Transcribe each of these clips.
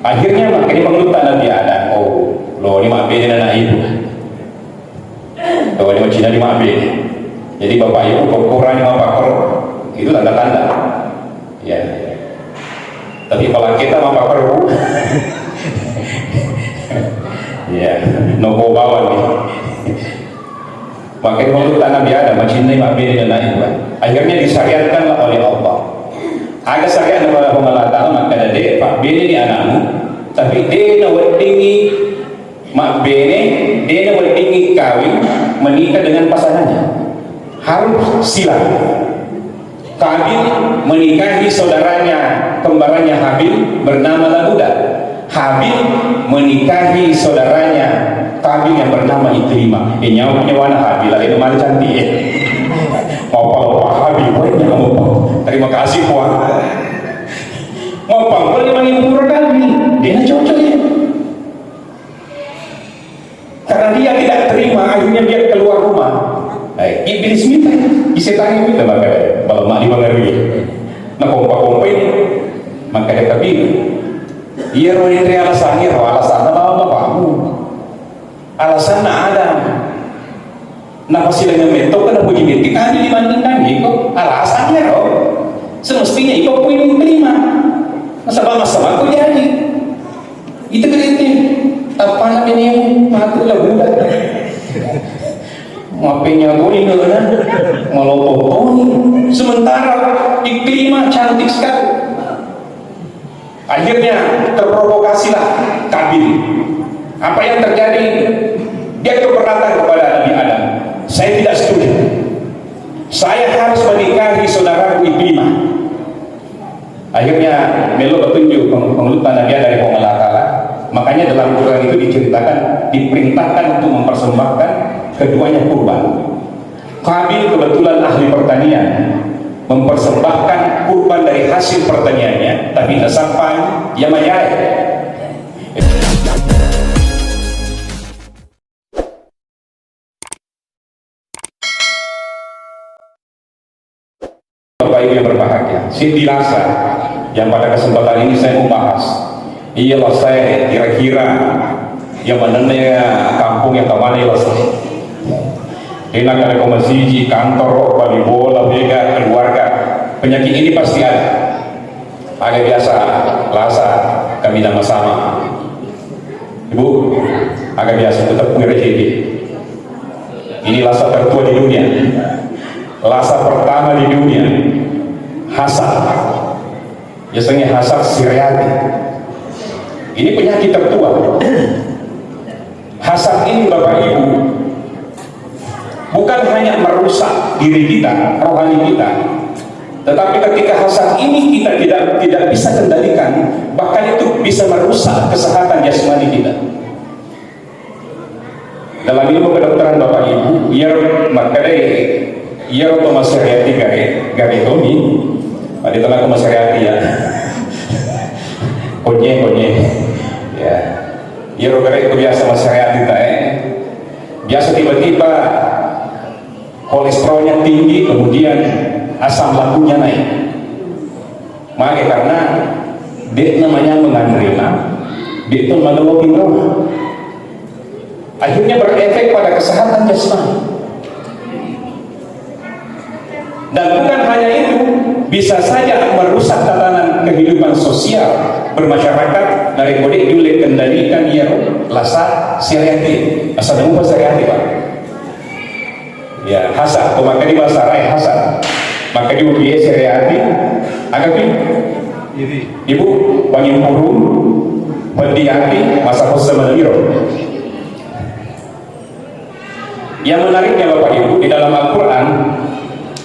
Akhirnya makanya pengelutan Nabi Adam. Oh, lo ini mak bini anak ibu. Kalau ini Cina di mak bini. Jadi bapak ibu kurang lima bakor itu tanda-tanda. Ya. Tapi kalau kita mau bakor, ya, nopo bawah nih. Makanya pengelutan Nabi Adam mencintai mak bini dan anak ibu. Akhirnya disyariatkanlah oleh Allah. Ada syariat kepada Allah Ta'ala, maka dia pak bini ni anakmu, tapi dia nak tinggi mak bini, dia nak tinggi kawin menikah dengan pasangannya. Harus silang. Kabil menikahi saudaranya kembarannya Habil bernama Labuda. Habil menikahi saudaranya Kabil yang bernama Ikrimah. Nyawa punya warna Habil, itu mana cantik. Mau Pak Habib, boleh kamu Pak? Terima kasih Puan. Mau Pak, boleh mengimpur kami. Dia cocok ya. Karena dia tidak terima, akhirnya dia keluar rumah. Iblis minta, setan minta maka kalau mak dibangarui. Nah kompak ini, maka dia kabin. Ia rohin alasannya, alasan apa kamu? Alasan ada. Nah pasti dengan metode kan puji metik tadi dibandingkan itu alasannya loh. Semestinya itu poin terima. Masalah aku jadi. Itu kritik. Apa namanya mati lah budak. Ngapainnya gue ini kan? Malah sementara diterima cantik sekali. Akhirnya terprovokasilah Kabil. Apa yang terjadi? Dia keberatan kepada Nabi Adam. Saya tidak setuju. Saya harus menikahi saudaraku Ikrimah. Akhirnya Melo petunjuk pengelutan Nabi Adam dari Allah Ta'ala. Makanya dalam Quran itu diceritakan, diperintahkan untuk mempersembahkan keduanya kurban. Kabil kebetulan ahli pertanian, mempersembahkan kurban dari hasil pertaniannya, tapi tidak sampai ia mayat. Bapak Ibu yang berbahagia, Siti Lasa yang pada kesempatan ini saya membahas, ialah saya kira-kira yang menentukan kampung yang kemana ialah saya. Enak ada komisi, kantor, bagi bola, bega, keluarga, penyakit ini pasti ada. Agak biasa, Lasa kami sama-sama. Ibu, agak biasa tetap punya rezeki. Ini Lasa tertua di dunia. Lasa pertama di dunia, hasad. Biasanya hasad Siriati. Ini penyakit tertua. Hasad ini Bapak Ibu bukan hanya merusak diri kita, rohani kita, tetapi ketika hasad ini kita tidak bisa kendalikan, bahkan itu bisa merusak kesehatan jasmani kita. Dalam ilmu kedokteran Bapak Ibu, ia untuk masyarakat gare Tony, ada telah ke masyarakat ya, konye, ya, ia gare itu biasa masyarakat kita, biasa tiba-tiba kolesterolnya tinggi, kemudian asam lambungnya naik. Maka karena dia namanya mengadrena, dia itu menelopi roh, akhirnya berefek pada kesehatan jasmani. Dan bukan hanya itu, bisa saja merusak tatanan kehidupan sosial bermasyarakat dari kode julek kendalikan ya Lasa Siriati. Asal nama Siriati Pak. Ya hasad, maka di bahasa Arab hasad. Maka di UBS Siriati agak ibu panggil burung berdiati masa bersama Niro. Yang menariknya Bapak Ibu, di dalam Al-Quran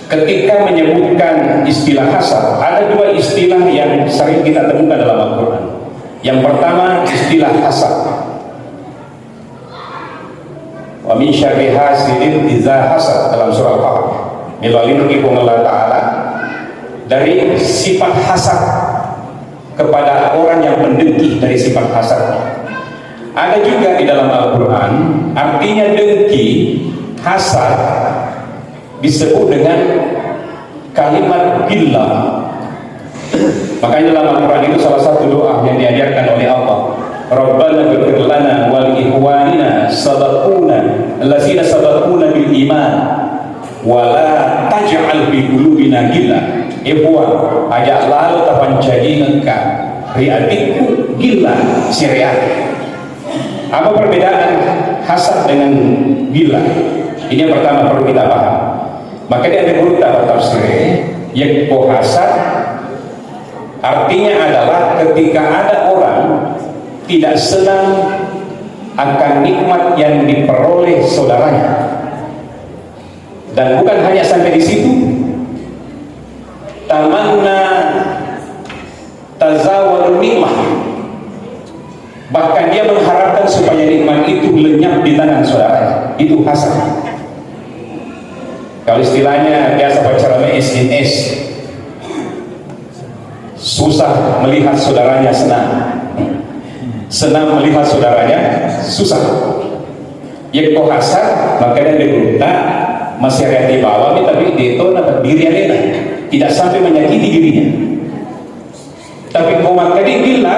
ketika menyebutkan istilah hasad, ada dua istilah yang sering kita temukan dalam Al-Quran. Yang pertama istilah hasad, wa min syarri hasidin idza hasad, dalam surah Al-Kahf. Melalui Allah Ta'ala dari sifat hasad kepada orang yang mendengki, dari sifat hasad. Ada juga di dalam Al-Quran artinya dengki, hasad disebut dengan kalimat billah. Makanya dalam Al-Quran itu salah satu doa yang diajarkan oleh Allah, Rabbana ighfir lana wa li ikhwanina allazina sabaquna bil iman wa la taj'al fi qulubina ghillan. Ikhwan, ajak lalu tapan jadi engkau riadikku gila syariat. Apa perbedaan hasad dengan gila? Ini yang pertama perlu kita paham. Maka dia ada guru dapat tafsir yakko hasad artinya adalah ketika ada orang tidak senang akan nikmat yang diperoleh saudaranya, dan bukan hanya sampai di situ, tamanna tazawwal nikmah, bahkan dia mengharapkan supaya nikmat itu lenyap di tangan saudaranya. Itu hasad. Kalau istilahnya biasa pacarannya SMS, susah melihat saudaranya senang, senang melihat saudaranya susah. Ya kok hasad, makanya dia berita masih ada di bawah, tapi dia itu dapat diri alena, tidak sampai menyakiti dirinya. Tapi kau maka dia gila,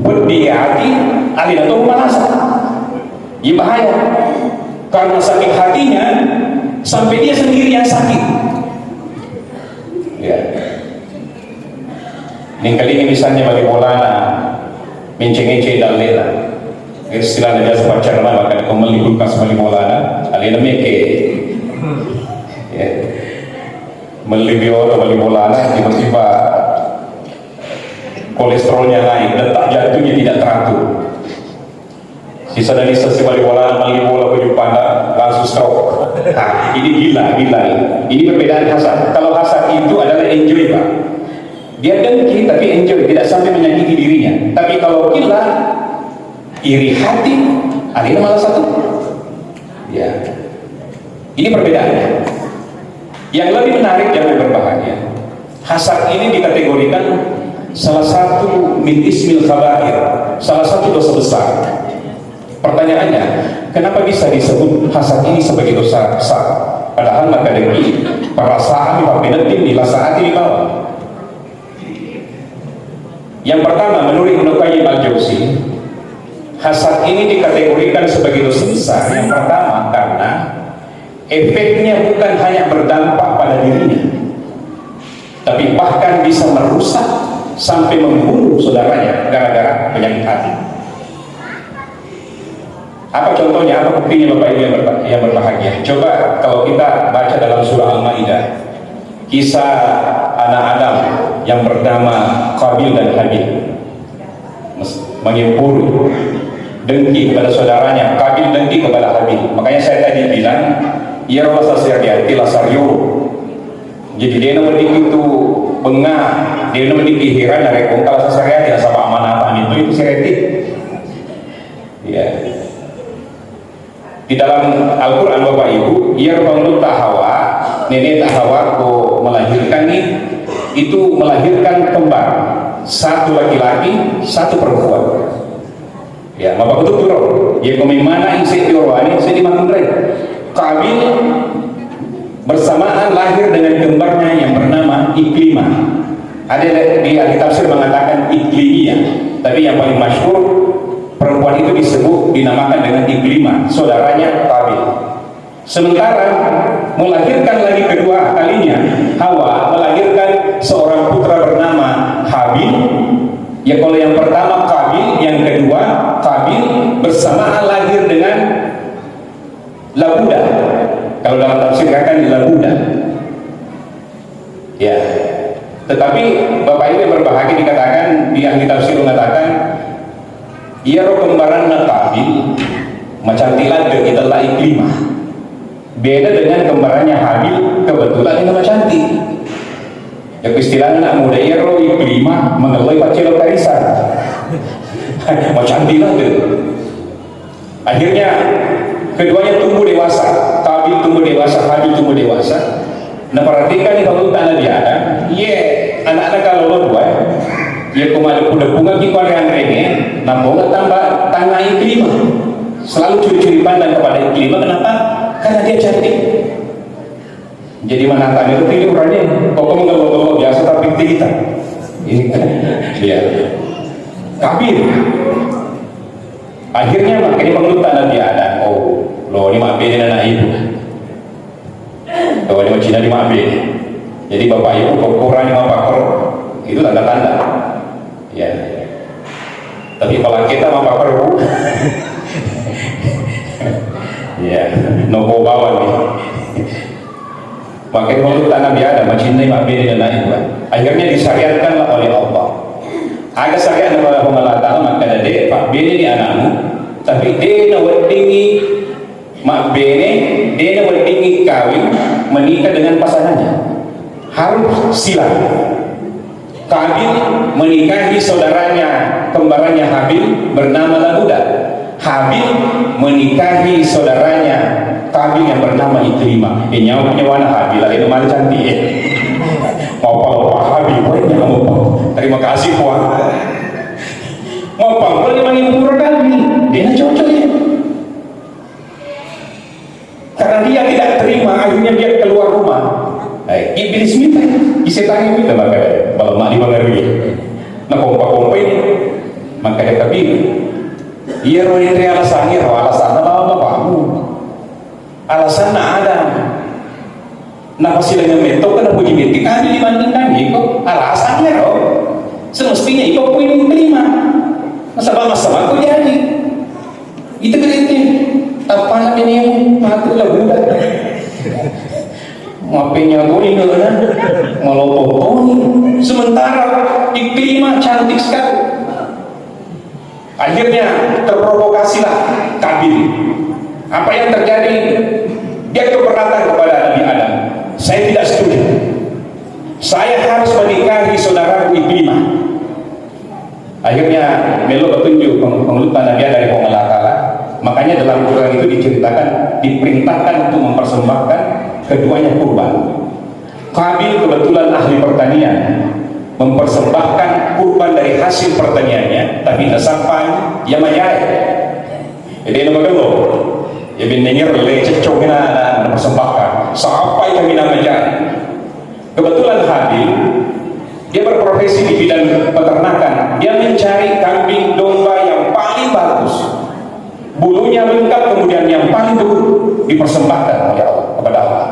buat dia hati, alena itu merasa, ya bahaya, karena sakit hatinya sampai dia sendiri yang sakit. Ya. Ini kali ini misalnya bagi Maulana menceng-ceng dan lela. Istilah dia sempat cerna maka kembali kulkas bagi Maulana, alena meke. Ya. Melibio atau bagi Maulana tiba-tiba kolesterolnya naik, detak jantungnya tidak teratur. Sisa dari sesi balik bola baju panda langsung stroke. Nah, ini gila. Ini perbedaan hasad. Kalau hasad itu adalah enjoy, Pak. Dia dengki tapi enjoy, tidak sampai menyakiti dirinya. Tapi kalau gila, iri hati, ada malah satu. Ya, ini perbedaannya. Yang lebih menarik, jangan berbahagia. Hasad ini dikategorikan salah satu min ismil khabair, salah satu dosa besar. Pertanyaannya, kenapa bisa disebut hasad ini sebagai dosa besar? Padahal maka demi perasaan wabidatin ila saat di bawah. Yang pertama, menurut Ibnu Qayyim al-Jauzi, hasad ini dikategorikan sebagai dosa besar. Yang pertama, karena efeknya bukan hanya berdampak pada dirinya, tapi bahkan bisa merusak sampai membunuh saudaranya gara-gara penyakit hati. Apa contohnya, apa buktinya Bapak Ibu yang berbahagia? Coba kalau kita baca dalam surah Al-Maidah, kisah anak Adam yang bernama Qabil dan Habil mengimpuri dengki kepada saudaranya. Qabil dengki kepada Habil. Makanya saya tadi bilang, ya rasa sehati-hati lasaryo. Jadi dia namanya itu bengah, dia namanya dihiran dari kalau sehati-hati sama amanatan itu sehati. Ya. Di dalam Al-Quran Bapak Ibu, Yarfa'u Hawa, nenek Hawa ko melahirkan nih, itu melahirkan kembar, satu laki-laki, satu perempuan. Ya, Bapak betul turun. Ya, komimana isi diorwani, isi dimangundrai. Qabil bersamaan lahir dengan kembarnya yang bernama Iklimah. Ada di ahli tafsir mengatakan Iklimiyah, tapi yang paling masyhur perempuan itu dinamakan dengan Iklimah, saudaranya Qabil. Sementara melahirkan lagi kedua kalinya, Hawa melahirkan seorang putra bernama Habil. Ya, kalau yang pertama Qabil, yang kedua Qabil bersamaan lahir dengan Labuda. Kalau dalam tafsir katakan Labuda. Ya. Tetapi Bapak Ibu yang berbahagia dikatakan di ahli tafsir mengatakan ia roh kembaran Qabil macam tilat kita lah Iklimah. Beda dengan kembarannya Habil, kebetulan ini nama cantik. Ya istilahnya anak muda ia roh Iklimah mengeloi pacelo karisan. Macam tilat itu. Akhirnya keduanya tumbuh dewasa. Qabil tumbuh dewasa, Habil tumbuh dewasa. Nah, perhatikan nih kalau tanah dia ada, anak-anak kalau lo dua, ya kemana udah bunga kita yang rene, nampaknya tambah tanah Iklimah. Selalu curi-curi pandang kepada Iklimah. Kenapa? Karena dia cantik. Jadi menantang itu pilih orangnya. Pokoknya biasa tapi kita. Ini kan, ya. Qabil Akhirnya makanya pengelutan Nabi Adam, oh lo ini maaf ini anak ibu, kalau ini Cina di maaf ini. Jadi bapak ibu kurang lima pakor itu tanda-tanda. Ya. Tapi kalau kita mau pakor, ya, nopo bawah nih. Makanya pengelutan Nabi Adam mencintai maaf ini anak ibu. Akhirnya disyariatkanlah oleh Allah. Agak syariat kepada Allah Ta'ala maka ada dia pak bini ni anakmu tapi dia nak weddingi mak bini dia nak weddingi kawin menikah dengan pasangannya harus silang. Kabil menikahi saudaranya kembarannya Habil bernama Labuda. Habil menikahi saudaranya Kabil yang bernama Ikrimah. Nyawa punya warna Habil lagi mana cantik mau Pak Habib banyak mau terima kasih puan mau Pak boleh mengimpur kami dia cocok ya karena dia tidak terima akhirnya dia keluar rumah. Iblis minta disetannya minta maka kalau mak dibangarui nah kompa-kompa ini maka dia kabin iya roh ini alasannya lama kamu alasan ada nah pasti dengan mentok kena puji metik kami dibandingkan itu alasannya loh semestinya itu pun yang terima masalah kok jadi itu kritik apa namanya yang mati lah budak ngapainnya gue ini kan melopok sementara Ikrimah cantik sekali akhirnya terprovokasilah Kabil. Apa yang terjadi dia keberatan kepada Nabi Adam. Saya tidak setuju. Saya harus menikahi saudaraku Ikrimah. Akhirnya melo petunjuk pengelutan Nabi Adam dari Allah Ta'ala. Makanya dalam Quran itu diceritakan diperintahkan untuk mempersembahkan keduanya kurban. Kabil kebetulan ahli pertanian mempersembahkan kurban dari hasil pertaniannya, tapi tak sampai yang menjadi. Jadi nama gelo, ya binengir lecet cokina mempersembahkan sampai kami nama menjadi. Kebetulan Habil dia berprofesi di bidang peternakan, dia mencari kambing domba yang paling bagus, bulunya lengkap, kemudian yang paling dipersembahkan oleh Allah kepada Allah.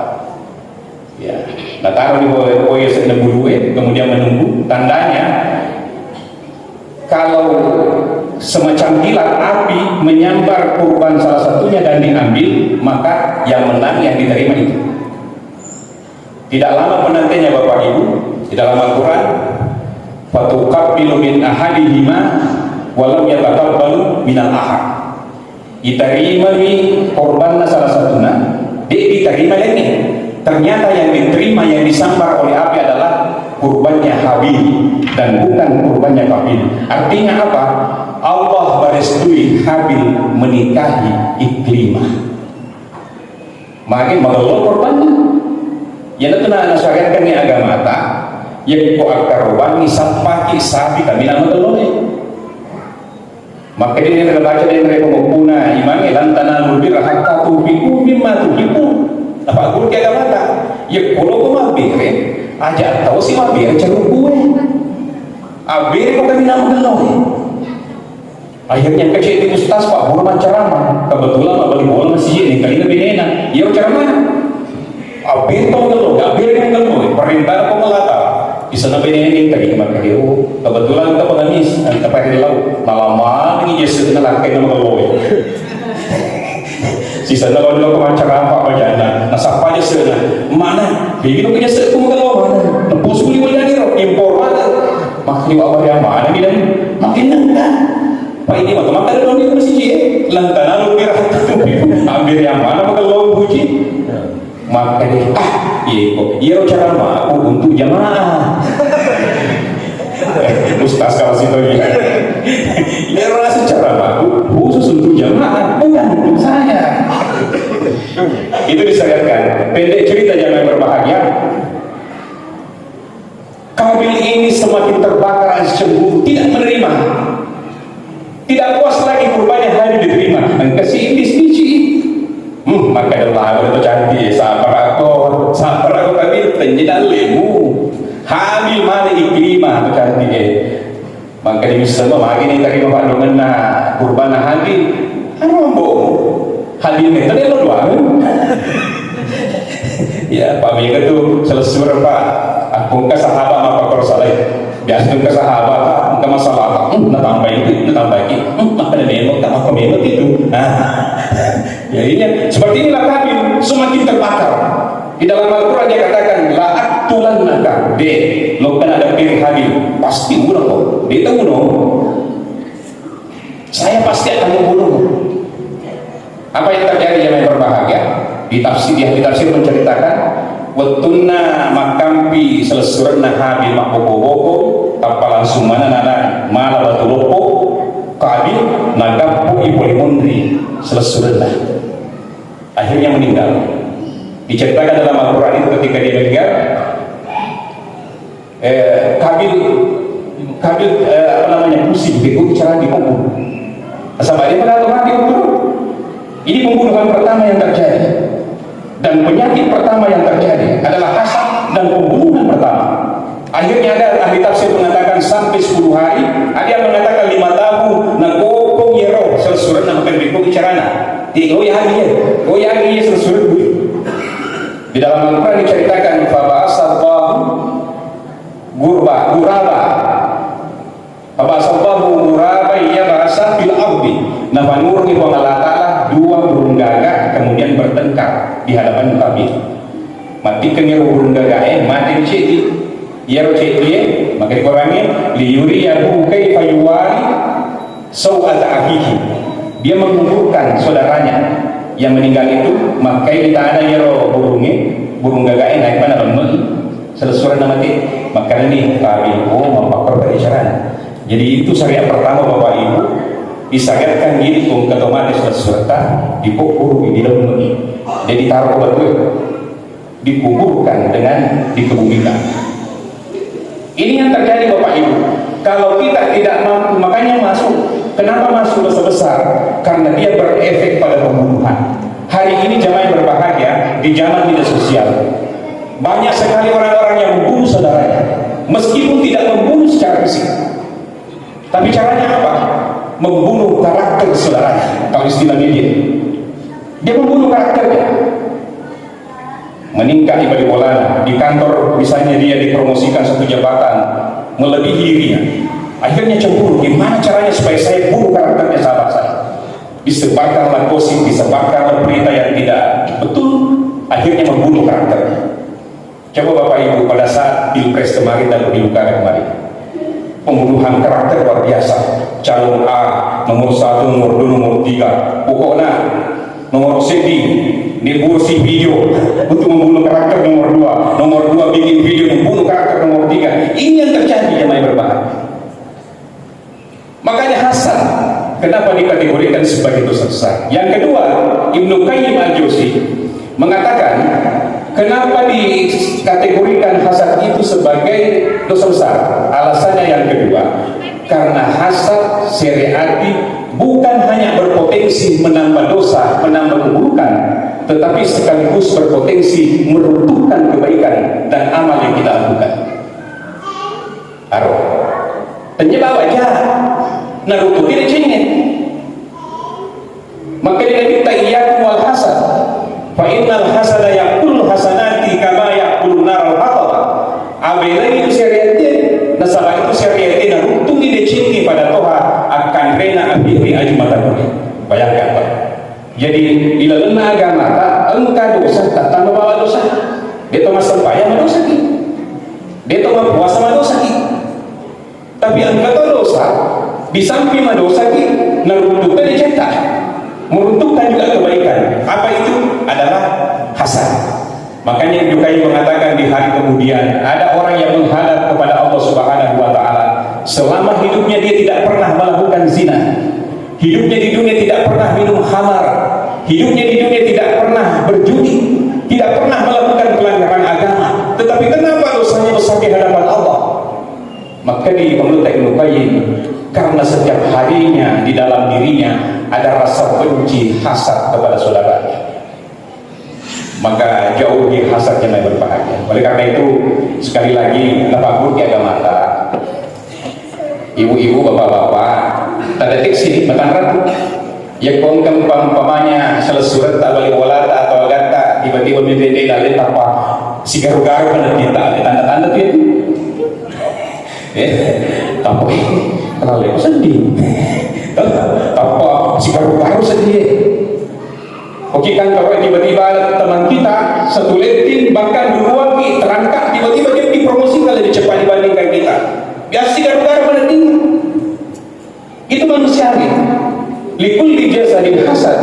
Ya, nah taruh di bawah sedang bulu, kemudian menunggu tandanya kalau semacam kilat api menyambar kurban salah satunya dan diambil, maka yang menang yang diterima itu. Tidak lama penantinya Bapak Ibu di dalam Al-Quran, fatuqabbilu min ahadihima walam yataqabbalu minal ahad. Diterima korbannya salah satunya, diterima lagi. Ternyata yang diterima yang disambar oleh api adalah kurbannya Habil dan bukan kurbannya Kabil. Artinya apa? Allah merestui Habil menikahi Ikrimah. Makin mengelola korbannya. Yang itu nak syariatkan ni agama ta, yang ko akar korban ni sampaki sapi kami nak mengelola. Maka dia yang terbaca dari mereka mempuna imannya lantana lubir hatta tubiku mimma tubiku. Apa guru dia agama ta? Ya kalau ko mabire aja tahu si mabire ceruk gue. Abire ko kami nak mengelola. Akhirnya kecil di ustaz Pak Guru ceramah. Kebetulan abang bola masih ini kali ini benena. Ia ceramah. Abir tong gelo, abir yang gelo, perintah kok melata. Di sana beneni tadi kemarin dia. Kebetulan kita pengemis, kita pakai laut. Malam ini Yesus nak pakai nama gelo. Si sana kalau dia kemarin ceramah bacaan. Nah siapa Yesus nak? Mana? Begitu punya Yesus pun gelo mana? Tepus kuli boleh jadi impor mana? Makin apa yang mana ni dan makin nengah. Pak ini mah teman ada orang di masjid, lantana lu kira ambil yang mana maka lo puji, maka dia iya cara aku untuk jamaah, ustaz kalau situ ya, iya rasa cara aku khusus untuk jamaah bukan untuk saya, itu disyariatkan. Pendek cerita jangan berbahagia. Kabil ini semakin terbakar cemburu, tidak menerima. Tidak puas lagi kurbannya hanya diterima dan kasih iblis biji. Maka Allah itu cantik sabar aku kami penjidan lemu Habil mana Ikrimah itu cantik. Maka dia bisa memagi ini terima Pak Domena kurban Habil mambo Habil itu dia lo doang ya Pak Mega tuh selesai Pak aku ke sahabat apa kalau salah biasa ke sahabat ke masalah nak tambah itu maka memang tak apa memang itu ya ini seperti inilah Habil semakin terbakar di dalam Al-Quran dia katakan la aktulannaka lo kan ada pilih Habil pasti bunuh kok dia tahu saya pasti akan membunuh. Apa yang terjadi yang berbahagia? Di tafsir menceritakan wetunna makampi selesurna Habil makboko-boko kapal langsung mana nana malah batu lopo Kabil nagapu ibu mundri selesurna akhirnya meninggal. Diceritakan dalam Al-Quran itu ketika dia meninggal Kabil pusing begitu cara dikubur sampai dia pada mati ini pembunuhan pertama yang terjadi dan penyakit pertama yang terjadi adalah hasad dan pembunuhan pertama. Akhirnya ada ahli tafsir mengatakan sampai 10 hari, ada yang mengatakan 5 tahun na kokong yero selsuran na makan carana goyah selsuran di dalam Al-Quran diceritakan faba'asallahu guraba ia bahasa fil ardi nafanur ni Allah dua burung gagak kemudian bertengkar di hadapan Kabil mati kengir burung gagak mati ceti yaro ceti maka dikurangi liyuri yahu kaifa yuwari sawat akhihi dia menguburkan saudaranya yang meninggal itu maka kita ada yaro burung gagak naik mana benar selesai mati maka ini Kabil mempakar berbicara. Jadi itu syariat pertama Bapak Ibu disyariatkan gini pun otomatis serta dipukul di dalam ini jadi taruh betul dikuburkan dengan dikebumikan. Ini yang terjadi Bapak Ibu kalau kita tidak mampu makanya masuk. Kenapa masuk dosa besar? Karena dia berefek pada pembunuhan. Hari ini jamaah berbahagia di zaman media sosial banyak sekali orang-orang yang membunuh saudaranya meskipun tidak membunuh secara fisik. Tapi caranya apa? Membunuh karakter saudaranya. Kalau istilah media, dia membunuh karakternya. Meningkat di bola di kantor, misalnya dia dipromosikan satu jabatan melebihi dirinya. Akhirnya cemburu. Gimana caranya supaya saya bunuh karakternya sahabat saya? Disebarkanlah gosip, disebarkanlah berita yang tidak betul. Akhirnya membunuh karakternya. Coba Bapak Ibu pada saat pilpres kemarin dan pilkada kemarin. Pembunuhan karakter luar biasa. Calon A nomor 1, nomor 2, nomor 3 pokoknya nomor CD dibuat video untuk membunuh karakter nomor 2 bikin video membunuh karakter nomor 3. Ini yang terjadi jemaah berbahagia. Makanya hasad kenapa dikategorikan sebagai dosa besar. Yang kedua, Ibnu Qayyim al-Jauzi mengatakan kenapa dikategorikan hasad itu sebagai dosa besar? Alasannya yang kedua, karena hasad syariati bukan hanya berpotensi menambah dosa, menambah keburukan, tetapi sekaligus berpotensi meruntuhkan kebaikan dan amal yang kita lakukan. Aroh, penyebab wajah naruto tidak cengeng. Maka dia minta iyyakum wal hasad. Fa innal hasada yaqul hasanati kama yaqul naral hatab. Abela itu syariatnya, nasabah itu syariatnya runtung di cinti pada Tuhan akan rena abiri ajmatan. Bayangkan Pak. Jadi bila lena agama tak engkau dosa tak tambah bawa dosa. Dia tu masa payah dosa ki. Dia tu puasa dosa ki. Tapi engkau dosa di samping dosa ki naruntukkan dicetak. Meruntuhkan juga kebaikan. Apa itu? Adalah hasad. Makanya Ibnu Qayyim mengatakan di hari kemudian ada orang yang menghadap kepada Allah Subhanahu wa taala selama hidupnya dia tidak pernah melakukan zina. Hidupnya di dunia tidak pernah minum khamar. Hidupnya di dunia tidak pernah berjudi, tidak pernah melakukan pelanggaran agama. Tetapi kenapa dosanya besar di hadapan Allah? Maka menurut Ibnu Qayyim karena setiap harinya di dalam dirinya ada rasa benci hasad kepada saudaranya. Maka jauhi hasad yang berbahagia. Oleh karena itu sekali lagi Bapak Guru jaga mata, ibu-ibu, bapak-bapak, tak deteksi sini makan ratu. Ya kongkang pampamanya salah surat tak balik wala tak atau agata tiba-tiba mimpi dalil apa si garu-garu pada kita tanda-tanda tu itu. Tapi kalau lepas sedih. Apa si garu-garu sedih. Oke kan kalau tiba-tiba teman kita satu letin bahkan dua terangkat tiba-tiba dia dipromosikan lebih cepat dibandingkan kita. Biasa si garu-garu pada tinggal. Itu manusiawi. Likul dijasadin hasad.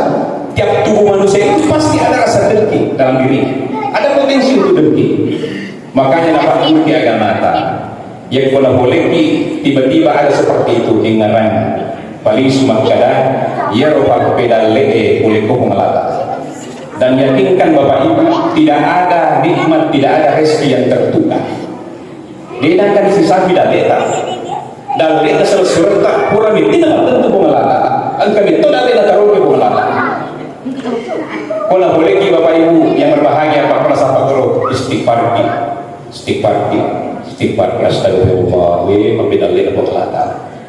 Tiap tubuh manusia itu pasti ada rasa dengki dalam dirinya. Ada potensi untuk dengki. Makanya dapat bukti agama mata. Yang kalau boleh tiba-tiba ada seperti itu ingaran paling sumakada ya ropa pedal lede boleh kau mengelata. Dan yakinkan Bapak Ibu tidak ada nikmat, tidak ada rezeki yang tertukar. Dia akan sisa tidak leta. Dan leta selesai kurang tidak tentu mengelata. Angka itu dari taruh ke bola. Kalau boleh Bapak Ibu yang berbahagia Pak merasa Pak istighfar astagfirullah membeda lena bola.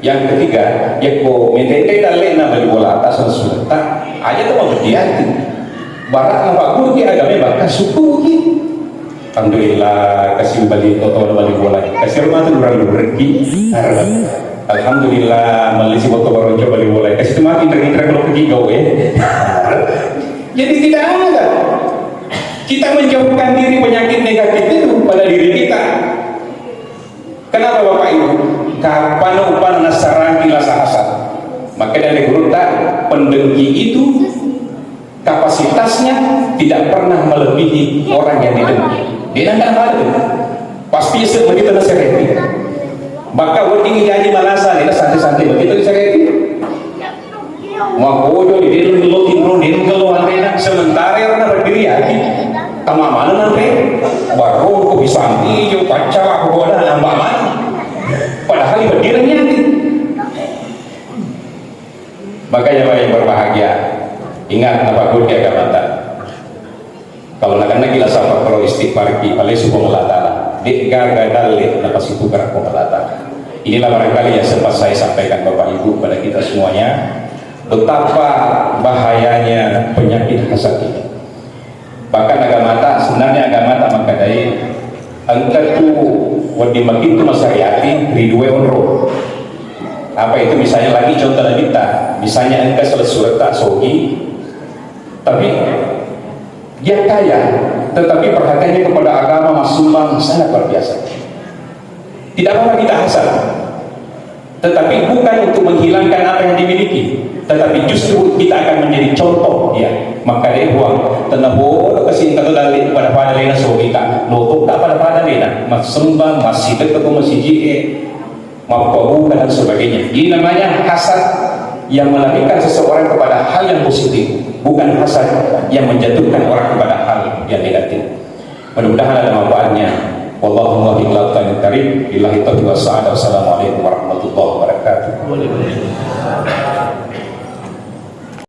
Yang ketiga, ya ko mentete dalena bali bola atas sunnah aja tuh berhati. Barat Pak Guru di agama bahkan suku gitu. Alhamdulillah kasih bali toto bali bola. Kasih rumah tu orang rezeki. Alhamdulillah malisi foto baru coba boleh kasih cuma pinter-pinter kalau pergi gawe jadi tidak ada kita menjauhkan diri penyakit negatif itu pada diri kita. Kenapa Bapak Ibu? Kapan upan nasaran kilasa hasad. Maka dari guru tak pendengki itu kapasitasnya tidak pernah melebihi orang yang didengki. Dia tidak ada pasti begitu nasihati. Maka tinggi gaji malasa ini santai-santai begitu disakiti. Mau bodoh di dalam timur keluar rena sementara orang berdiri hati. Tama mana nanti baru kok bisa hijau kaca aku bodoh nambah mana. Padahal berdiri hati. Makanya yang berbahagia ingat apa pun dia agama. Kalau nak kena gila sama kalau istighfar ki paling subhanahu wa ta'ala. Gagal lepas itu gerak pemelata. Inilah barangkali yang sempat saya sampaikan Bapak Ibu kepada kita semuanya betapa bahayanya penyakit hasad ini. Bahkan agama tak sebenarnya agama tak makadai angkat tu wadi makin tu masyarakat ridwe onro. Apa itu misalnya lagi contoh lagi tak misalnya angkat selesai tak sogi tapi dia kaya tetapi perhatiannya kepada agama masumang sangat luar biasa. Tidak apa kita hasad, tetapi bukan untuk menghilangkan apa yang dimiliki, tetapi justru kita akan menjadi contoh dia. Maka dia buang tenabo kasih kata dalil pada lena so kita lotok tak pada lena mas sembah masih dekat masih jie mapabu dan sebagainya. Ini namanya hasad yang melarikan seseorang kepada hal yang positif, bukan hasad yang menjatuhkan orang kepada hal yang negatif. Mudah-mudahan ada manfaatnya. Wallahu a'lam. Billahi taufiq wa sa'ada. Wassalamualaikum warahmatullahi wabarakatuh.